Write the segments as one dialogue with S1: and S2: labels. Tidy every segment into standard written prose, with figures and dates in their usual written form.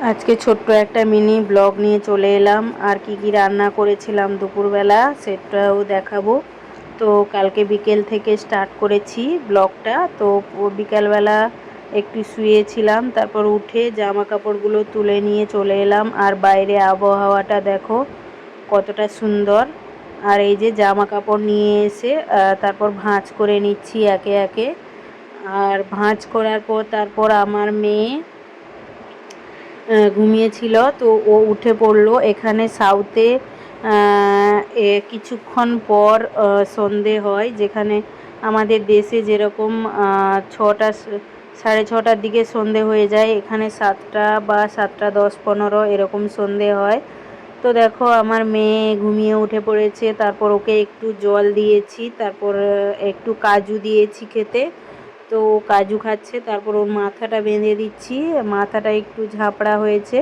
S1: আজকে ছোট্ট একটা মিনি ব্লগ নিয়ে চলে এলাম। আর কি কি রান্না করেছিলাম দুপুরবেলা সেটাও দেখাবো। তো কালকে বিকেল থেকে স্টার্ট করেছি ব্লগটা। তো বিকালবেলা একটু শুয়েছিলাম, তারপর উঠে জামা কাপড়গুলো তুলে নিয়ে চলে এলাম। আর বাইরে আবহাওয়াটা দেখো কতটা সুন্দর। আর এই যে জামা কাপড় নিয়ে এসে তারপর ভাঁজ করে নিচ্ছি একে একে। আর ভাঁজ করার পর তারপর আমার মেয়ে ঘুমিয়েছিল, তো ও উঠে পড়লো। এখানে সাউথে কিছুক্ষণ পর সন্ধে হয়, যেখানে আমাদের দেশে যেরকম 6টা 6:30টার দিকে সন্ধে হয়ে যায়, এখানে 7টা বা 7:10-15 এরকম সন্ধে হয়। তো দেখো আমার মেয়ে ঘুমিয়ে উঠে পড়েছে, তারপর ওকে একটু জল দিয়েছি, তারপর একটু কাজু দিয়েছি খেতে। তো কাজু খাচ্ছে, তারপর ওর মাথাটা বেঁধে দিচ্ছি। মাথাটা একটু ঝাপড়া হয়েছে,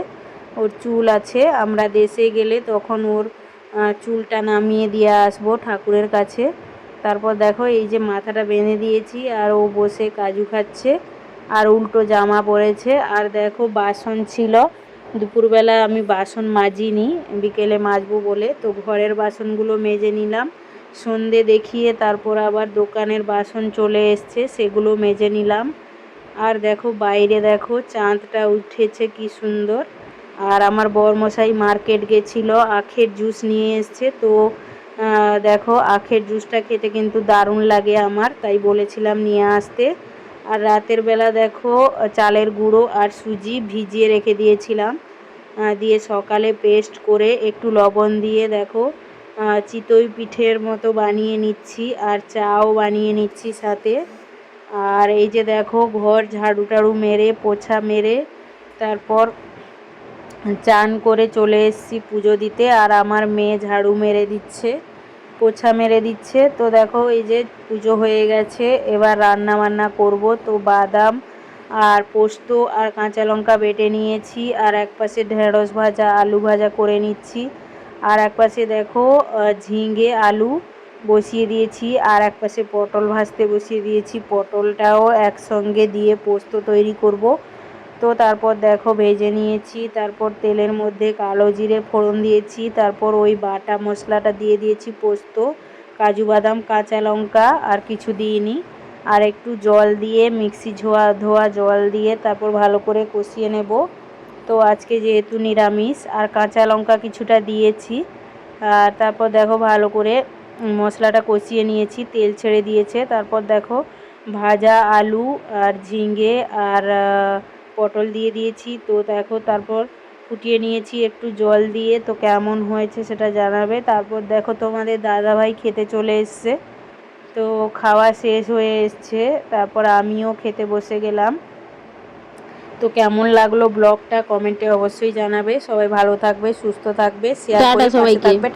S1: ওর চুল আছে, আমরা দেশে গেলে তখন ওর চুলটা নামিয়ে দিয়ে আসবো ঠাকুরের কাছে। তারপর দেখো এই যে মাথাটা বেঁধে দিয়েছি আর ও বসে কাজু খাচ্ছে আর উল্টো জামা পরেছে। আর দেখো বাসন ছিল, দুপুরবেলা আমি বাসন মাজিনি, বিকেলে মাজবো বলে, তো ঘরের বাসনগুলো মেজে নিলাম সন্ধে দেখিয়ে। তারপর আবার দোকানের বাসন চলে এসছে, সেগুলো মেজে নিলাম। আর দেখো বাইরে দেখো চাঁদটা উঠেছে কি সুন্দর। আর আমার বরমশাই মার্কেট গেছিল, আখের জুস নিয়ে এসছে। তো দেখো আখের জুসটা খেতে কিন্তু দারুণ লাগে আমার, তাই বলেছিলাম নিয়ে আসতে। আর রাতের বেলা দেখো চালের গুঁড়ো আর সুজি ভিজিয়ে রেখে দিয়েছিলাম, দিয়ে সকালে পেস্ট করে একটু লবণ দিয়ে দেখো চিতই পিঠের মতো বানিয়ে নিচ্ছি আর চাও বানিয়ে নিচ্ছি সাথে। আর এই যে দেখো ঘর ঝাড়ু টাড়ু মেরে পোছা মেরে তারপর চান করে চলে এসেছি পুজো দিতে। আর আমার মেয়ে ঝাড়ু মেরে দিচ্ছে, পোছা মেরে দিচ্ছে। তো দেখো এই যে পুজো হয়ে গেছে, এবার রান্না বান্না করব। তো বাদাম আর পোস্ত আর কাঁচা লঙ্কা বেটে নিয়েছি, আর এক পাশে ঢেঁড়স ভাজা আলু ভাজা করে নিচ্ছি। আর এক পাশে দেখো ঝিঙে আলু বসিয়ে দিয়েছি, আর এক পাশে পটল ভাজতে বসিয়ে দিয়েছি। পটলটাও একসঙ্গে দিয়ে পোস্ত তৈরি করব। তো তারপর দেখো ভেজে নিয়েছি, তারপর তেলের মধ্যে কালো জিরে ফোড়ন দিয়েছি, তারপর ওই বাটা মশলাটা দিয়ে দিয়েছি, পোস্ত কাজু বাদাম কাঁচা লঙ্কা আর কিছু দিইনি। আর একটু জল দিয়ে মিক্সি ধোয়া জল দিয়ে তারপর ভালো করে কষিয়ে নেব। তো আজকে যেহেতু নিরামিষ আর কাঁচা লঙ্কা কিছুটা দিয়েছি। আর তারপর দেখো ভালো করে মশলাটা কষিয়ে নিয়েছি, তেল ছেড়ে দিয়েছে। তারপর দেখো ভাজা আলু আর ঝিঙে আর পটল দিয়ে দিয়েছি। তো দেখো তারপর ফুটিয়ে নিয়েছি একটু জল দিয়ে। তো কেমন হয়েছে সেটা জানাবে। তারপর দেখো তোমাদের দাদাভাই খেতে চলে এসছে, তো খাওয়া শেষ হয়ে এসছে, তারপর আমিও খেতে বসে গেলাম। তো কেমন লাগলো ব্লগটা কমেন্টে অবশ্যই জানাবে। সবাই ভালো থাকবে, সুস্থ থাকবে, শেয়ার করে পাশে থাকবে।